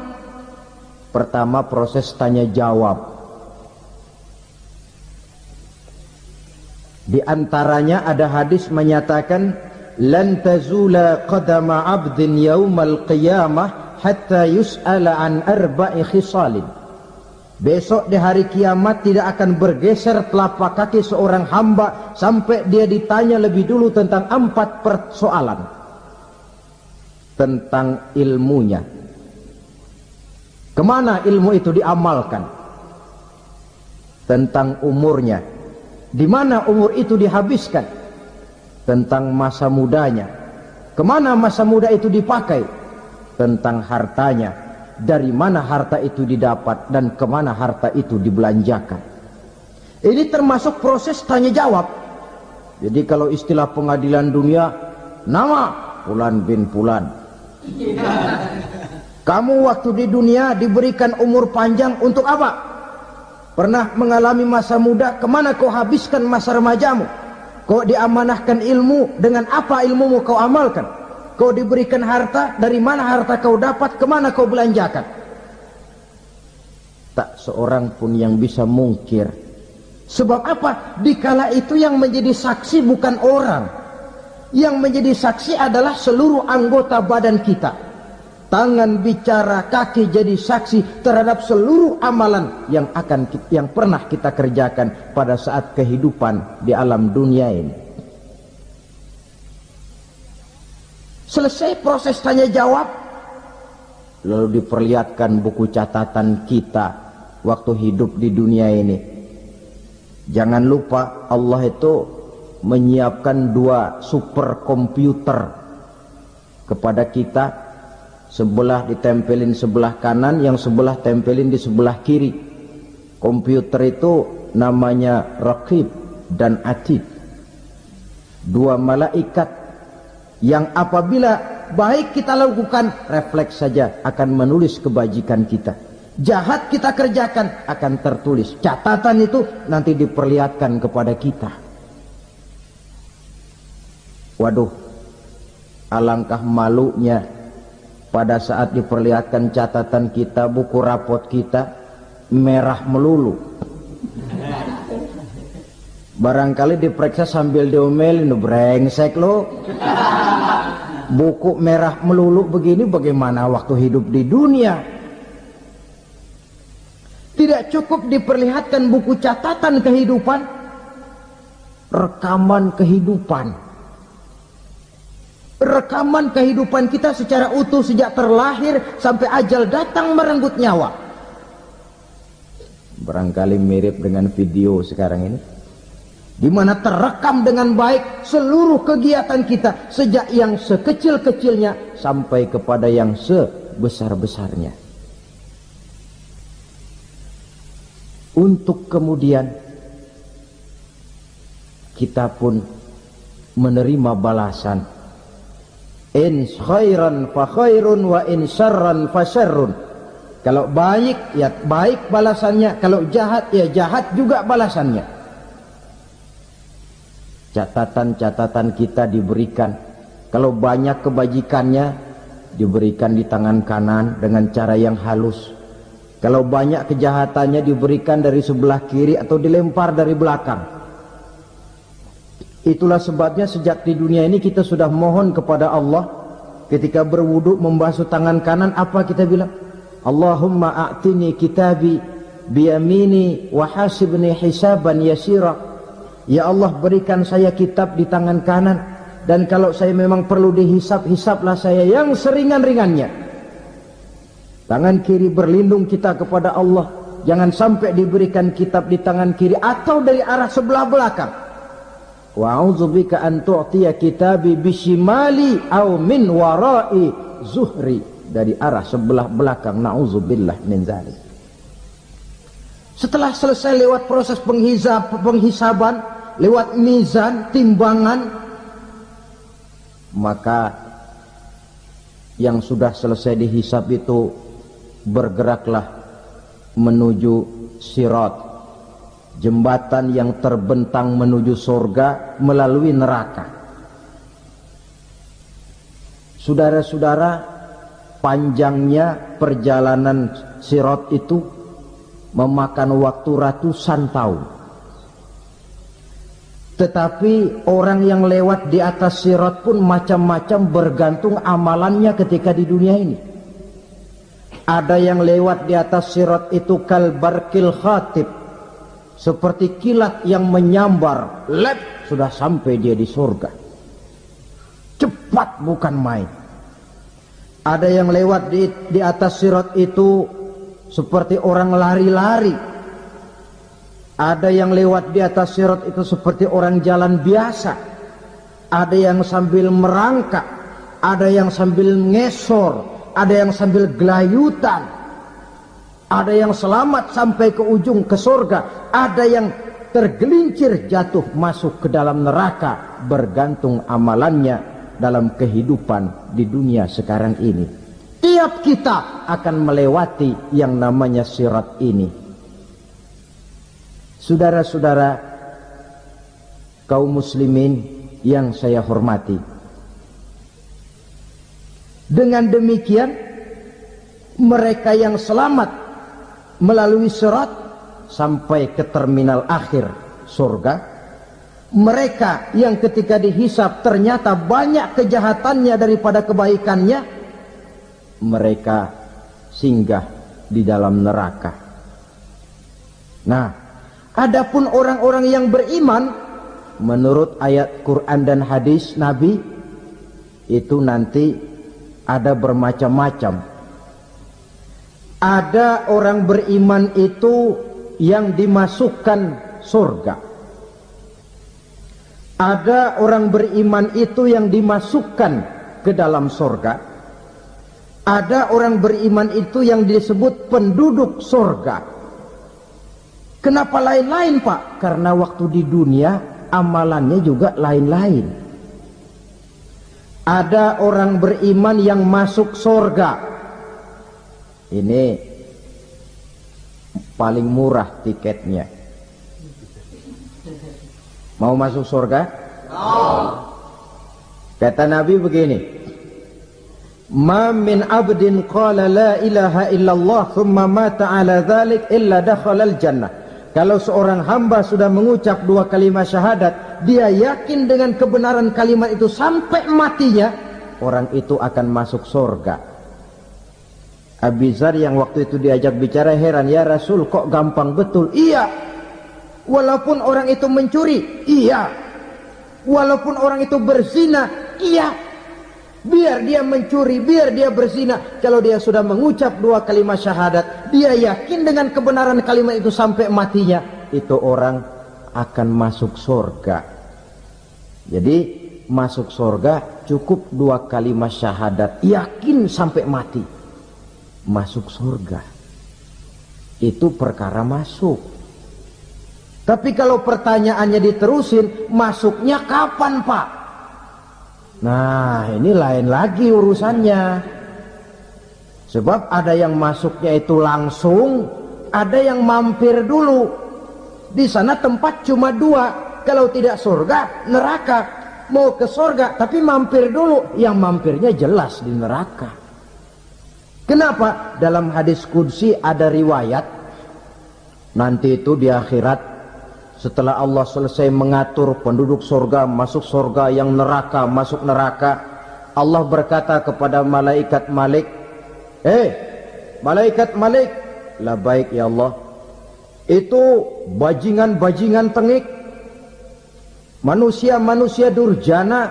Pertama, proses tanya jawab. Di antaranya ada hadis menyatakan, lan tazula qadama 'abdin yaumal qiyamah hatta yus'ala an arba'i khisalin. Besok di hari kiamat tidak akan bergeser telapak kaki seorang hamba sampai dia ditanya lebih dulu tentang 4 persoalan. Tentang ilmunya. Kemana ilmu itu diamalkan? Tentang umurnya. Di mana umur itu dihabiskan? Tentang masa mudanya. Kemana masa muda itu dipakai? Tentang hartanya, dari mana harta itu didapat dan kemana harta itu dibelanjakan. Ini termasuk proses tanya jawab. Jadi kalau istilah pengadilan dunia, nama Fulan bin Fulan. Kamu waktu di dunia diberikan umur panjang untuk apa? Pernah mengalami masa muda, kemana kau habiskan masa remajamu? Kau diamanahkan ilmu, dengan apa ilmumu kau amalkan? Kau diberikan harta, dari mana harta kau dapat, kemana kau belanjakan? Tak seorang pun yang bisa mungkir. Sebab apa? Dikala itu yang menjadi saksi bukan orang. Yang menjadi saksi adalah seluruh anggota badan kita. Tangan bicara, kaki jadi saksi terhadap seluruh amalan yang pernah kita kerjakan pada saat kehidupan di alam dunia ini. Selesai proses tanya jawab, lalu diperlihatkan buku catatan kita waktu hidup di dunia ini. Jangan lupa Allah itu menyiapkan 2 superkomputer kepada kita. Sebelah ditempelin sebelah kanan, yang sebelah tempelin di sebelah kiri. Komputer itu namanya Raqib dan Atid. 2 malaikat yang apabila baik kita lakukan, refleks saja akan menulis kebajikan kita. Jahat kita kerjakan, akan tertulis. Catatan itu nanti diperlihatkan kepada kita. Waduh, alangkah malunya pada saat diperlihatkan catatan kita, buku rapot kita merah melulu. Barangkali diperiksa sambil diomelin, brengsek lo. Buku merah melulu begini, bagaimana waktu hidup di dunia? Tidak cukup diperlihatkan buku catatan kehidupan, rekaman kehidupan. Rekaman kehidupan kita secara utuh sejak terlahir sampai ajal datang merenggut nyawa. Barangkali mirip dengan video sekarang ini, di mana terekam dengan baik seluruh kegiatan kita sejak yang sekecil-kecilnya sampai kepada yang sebesar-besarnya. Untuk kemudian kita pun menerima balasan. In khairan fa khairun wa in syarran fa syarrun. Kalau baik ya baik balasannya, kalau jahat ya jahat juga balasannya. Catatan-catatan kita diberikan. Kalau banyak kebajikannya diberikan di tangan kanan dengan cara yang halus. Kalau banyak kejahatannya diberikan dari sebelah kiri atau dilempar dari belakang. Itulah sebabnya sejak di dunia ini kita sudah mohon kepada Allah. Ketika berwudu membasuh tangan kanan, apa kita bilang? Allahumma a'tini kitabi biyamini wa hasibni hisaban yasira. Ya Allah, berikan saya kitab di tangan kanan, dan kalau saya memang perlu dihisab, hisablah saya yang seringan-ringannya. Tangan kiri berlindung kita kepada Allah, jangan sampai diberikan kitab di tangan kiri atau dari arah sebelah belakang. Wa a'udzubika an tu'tiya kitabi bishimali aw min wara'i zuhri, dari arah sebelah belakang. Na'udzubillah min dzalik. Setelah selesai lewat proses penghisaban, lewat mizan, timbangan, maka yang sudah selesai dihisab itu bergeraklah menuju sirat, jembatan yang terbentang menuju surga melalui neraka. Saudara-saudara, panjangnya perjalanan sirat itu memakan waktu ratusan tahun. Tetapi orang yang lewat di atas sirat pun macam-macam, bergantung amalannya ketika di dunia ini. Ada yang lewat di atas sirat itu kal barqil khatib, seperti kilat yang menyambar, lep, sudah sampai dia di surga. Cepat bukan main. Ada yang lewat di atas sirat itu seperti orang lari-lari. Ada yang lewat di atas sirat itu seperti orang jalan biasa. Ada yang sambil merangkak, ada yang sambil ngesor, ada yang sambil gelayutan, ada yang selamat sampai ke ujung ke surga, ada yang tergelincir jatuh masuk ke dalam neraka, bergantung amalannya dalam kehidupan di dunia sekarang ini. Tiap kita akan melewati yang namanya sirat ini. Saudara-saudara kaum muslimin yang saya hormati, dengan demikian mereka yang selamat melalui sirat sampai ke terminal akhir surga, mereka yang ketika dihisab ternyata banyak kejahatannya daripada kebaikannya, mereka singgah di dalam neraka. Nah, adapun orang-orang yang beriman menurut ayat Quran dan hadis Nabi itu nanti ada bermacam-macam. Ada orang beriman itu yang dimasukkan surga. Ada orang beriman itu yang dimasukkan ke dalam surga. Ada orang beriman itu yang disebut penduduk surga. Kenapa lain-lain, Pak? Karena waktu di dunia amalannya juga lain-lain. Ada orang beriman yang masuk surga. Ini paling murah tiketnya. Mau masuk surga? Kata Nabi begini, ma min abdin qala la ilaha illallah thumma mata ala dhalik illa dakhalal jannah. Kalau seorang hamba sudah mengucap dua kalimat syahadat, dia yakin dengan kebenaran kalimat itu sampai matinya, orang itu akan masuk surga. Abi Dzar yang waktu itu diajak bicara heran, ya Rasul kok gampang betul? Iya. Walaupun orang itu mencuri, iya. Walaupun orang itu berzina, iya. Biar dia mencuri, biar dia berzina, kalau dia sudah mengucap dua kalimat syahadat, dia yakin dengan kebenaran kalimat itu sampai matinya, itu orang akan masuk surga. Jadi masuk surga cukup dua kalimat syahadat, yakin sampai mati, masuk surga. Itu perkara masuk. Tapi kalau pertanyaannya diterusin, masuknya kapan, Pak? Nah, ini lain lagi urusannya. Sebab ada yang masuknya itu langsung, ada yang mampir dulu. Di sana tempat cuma dua, kalau tidak surga, neraka. Mau ke surga, tapi mampir dulu. Yang mampirnya jelas di neraka. Kenapa? Dalam hadis qudsi ada riwayat, nanti itu di akhirat, setelah Allah selesai mengatur penduduk surga masuk surga, yang neraka masuk neraka, Allah berkata kepada malaikat Malik, malaikat Malik, labaik ya Allah, itu bajingan-bajingan tengik, manusia-manusia durjana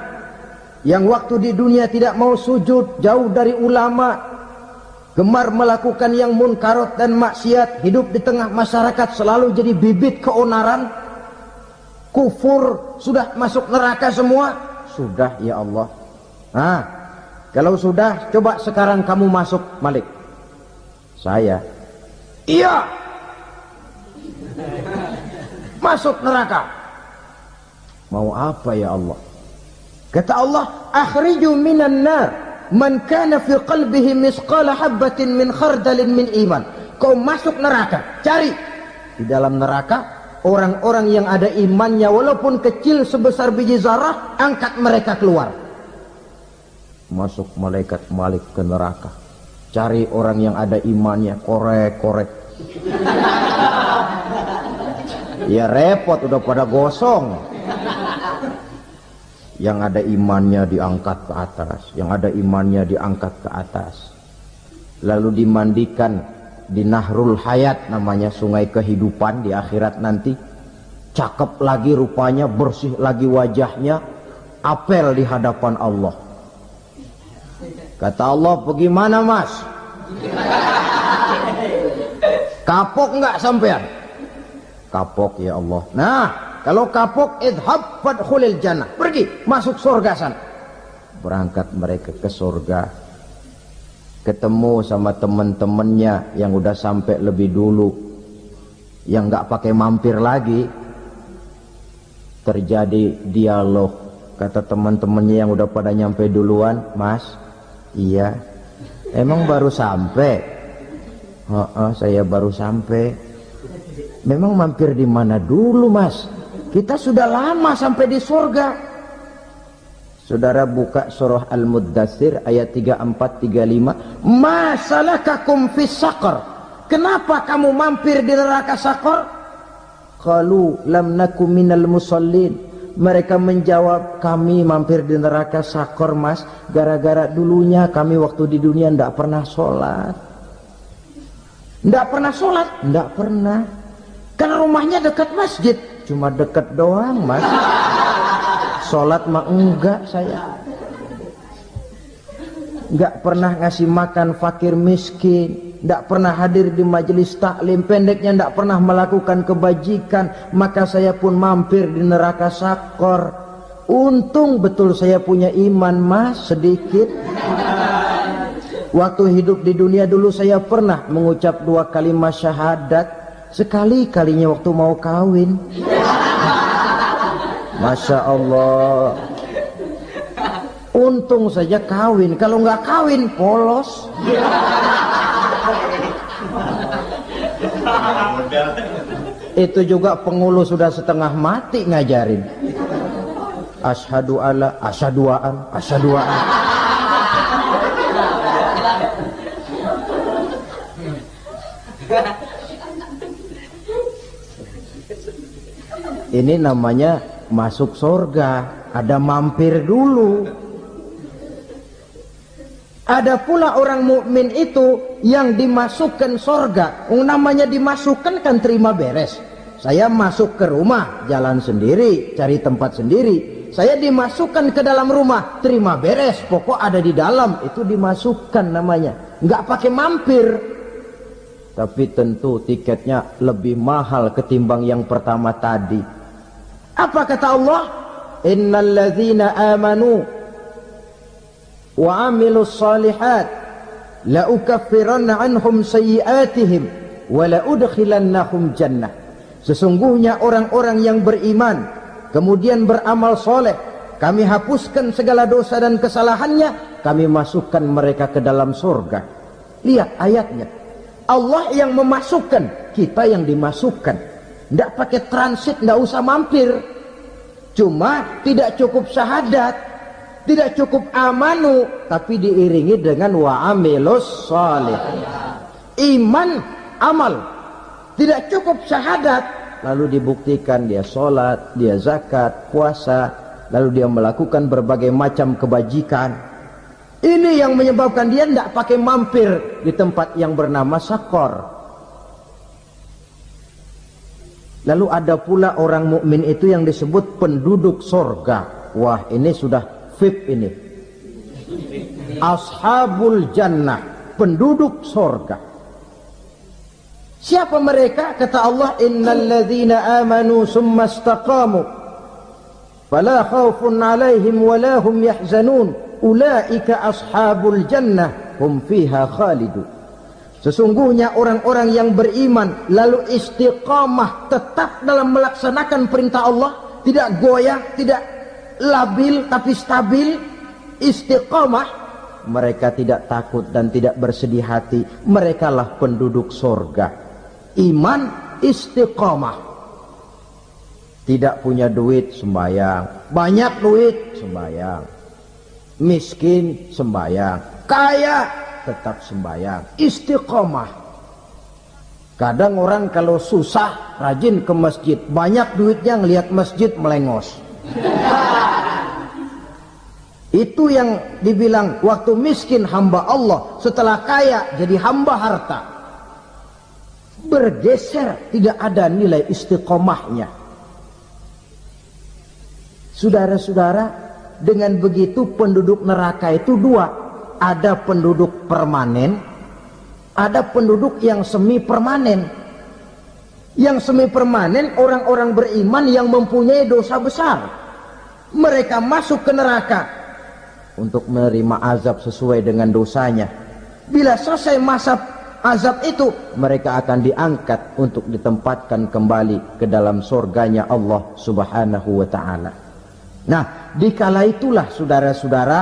yang waktu di dunia tidak mau sujud, jauh dari ulama, gemar melakukan yang munkarat dan maksiat, hidup di tengah masyarakat selalu jadi bibit keonaran, kufur, sudah masuk neraka semua. Sudah ya Allah. Nah, kalau sudah, coba sekarang kamu masuk, Malik. Saya, iya, masuk neraka. Mau apa ya Allah? Kata Allah, akhriju minan nar man kana fi qalbihi misqala habbatin min khardalin min iman. Kau masuk neraka, cari di dalam neraka orang-orang yang ada imannya walaupun kecil sebesar biji zarah, angkat mereka keluar. Masuk malaikat Malik ke neraka, cari orang yang ada imannya, korek-korek. Ya repot, udah pada gosong. Yang ada imannya diangkat ke atas, yang ada imannya diangkat ke atas, lalu dimandikan di Nahrul Hayat, namanya sungai kehidupan di akhirat nanti. Cakep lagi rupanya, bersih lagi wajahnya, apel di hadapan Allah. Kata Allah, bagaimana mas? Kapok nggak sampean? Kapok ya Allah. Nah, kalau kapok, idhab fadkhulil jannah, pergi masuk surga sana. Berangkat mereka ke surga, ketemu sama teman-temannya yang udah sampai lebih dulu, yang nggak pakai mampir lagi. Terjadi dialog Kata teman-temannya yang udah pada nyampe duluan, Mas, iya, emang baru sampai? Saya baru sampai. Memang mampir di mana dulu, Mas? Kita sudah lama sampai di surga. Saudara buka surah Al-Muddatsir ayat 34-35. Ma salakakum fis saqar? Kenapa kamu mampir di neraka Saqar? Qalu lam nakum minal musallin. Mereka menjawab, kami mampir di neraka Saqar, Mas, gara-gara dulunya kami waktu di dunia tidak pernah sholat. Tidak pernah sholat? Tidak pernah. Kan rumahnya dekat masjid. Cuma dekat doang, Mas. Sholat mah enggak saya. Enggak pernah ngasih makan fakir miskin. Tidak pernah hadir di majelis taklim. Pendeknya tidak pernah melakukan kebajikan. Maka saya pun mampir di neraka Saqar. Untung betul saya punya iman, Mas, sedikit. Waktu hidup di dunia dulu saya pernah mengucap 2 kalimat syahadat. Sekali-kalinya waktu mau kawin. Masya Allah. Untung saja kawin. Kalau nggak kawin, polos. Itu juga pengulu sudah setengah mati ngajarin. Asyhadu alla, asyaduaan, asyaduaan. Ini namanya masuk surga. Ada mampir dulu. Ada pula orang mukmin itu yang dimasukkan surga. Namanya dimasukkan kan terima beres. Saya masuk ke rumah, jalan sendiri, cari tempat sendiri. Saya dimasukkan ke dalam rumah, terima beres. Pokok ada di dalam, itu dimasukkan namanya. Nggak pakai mampir. Tapi tentu tiketnya lebih mahal ketimbang yang pertama tadi. Apa kata Allah? Innal ladzina amanu wa amilus salihat la ukaffiranna anhum sayyi'atihim wa la udkhilannahum jannah. Sesungguhnya orang-orang yang beriman kemudian beramal soleh, kami hapuskan segala dosa dan kesalahannya, kami masukkan mereka ke dalam surga. Lihat ayatnya. Allah yang memasukkan, kita yang dimasukkan. Tidak pakai transit, tidak usah mampir. Cuma tidak cukup syahadat, tidak cukup amanu, tapi diiringi dengan wa'amilus salih. Iman, amal. Tidak cukup syahadat, lalu dibuktikan dia sholat, dia zakat, puasa, lalu dia melakukan berbagai macam kebajikan. Ini yang menyebabkan dia tidak pakai mampir di tempat yang bernama Saqar. Lalu ada pula orang mukmin itu yang disebut penduduk sorga. Wah, ini sudah VIP ini. Ashabul jannah, penduduk sorga. Siapa mereka? Kata Allah, innal ladzina amanu summa istaqamu fala khaufun alaihim wala hum yahzanun ulaika ashabul jannah hum fiha khalidun. Sesungguhnya orang-orang yang beriman lalu istiqamah, tetap dalam melaksanakan perintah Allah, tidak goyah, tidak labil tapi stabil, istiqamah, mereka tidak takut dan tidak bersedih hati. Merekalah penduduk surga. Iman, istiqamah. Tidak punya duit, sembahyang. Banyak duit, sembahyang. Miskin, sembahyang. Kaya, tetap sembahyang. Istiqamah. Kadang orang kalau susah rajin ke masjid, banyak duitnya ngelihat masjid melengos. Itu yang dibilang waktu miskin hamba Allah, setelah kaya jadi hamba harta. Bergeser, tidak ada nilai istiqomahnya. Saudara-saudara, dengan begitu penduduk neraka itu dua. Ada penduduk permanen, ada penduduk yang semi permanen. Yang semi permanen orang-orang beriman yang mempunyai dosa besar. Mereka masuk ke neraka untuk menerima azab sesuai dengan dosanya. Bila selesai masa azab itu, mereka akan diangkat untuk ditempatkan kembali ke dalam surganya Allah Subhanahu wa ta'ala. Nah, dikala itulah saudara-saudara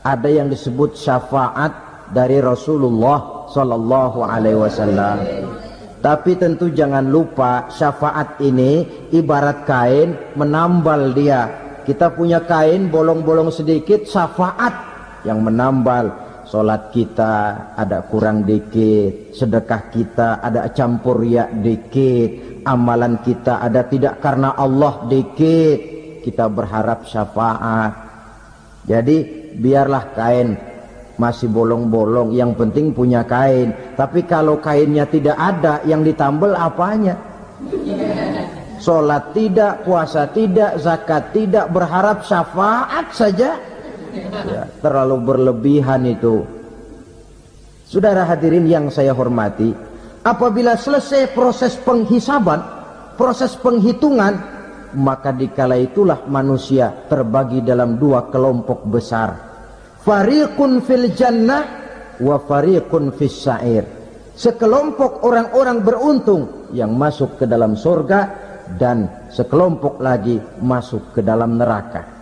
ada yang disebut syafaat dari Rasulullah Sallallahu Alaihi Wasallam. Tapi tentu jangan lupa syafaat ini ibarat kain menambal dia. Kita punya kain bolong-bolong sedikit, syafaat yang menambal. Solat kita ada kurang dikit, sedekah kita ada campur riak dikit, amalan kita ada tidak karena Allah dikit, kita berharap syafaat. Jadi biarlah kain masih bolong-bolong, yang penting punya kain. Tapi kalau kainnya tidak ada, yang ditambal apanya? Solat tidak, puasa tidak, zakat tidak, berharap syafaat saja. Ya, terlalu berlebihan itu. Saudara hadirin yang saya hormati, apabila selesai proses penghisaban, proses penghitungan, maka dikala itulah manusia terbagi dalam dua kelompok besar. Fariqun fil jannah wa fariqun fis sa'ir. Sekelompok orang-orang beruntung yang masuk ke dalam surga, dan sekelompok lagi masuk ke dalam neraka.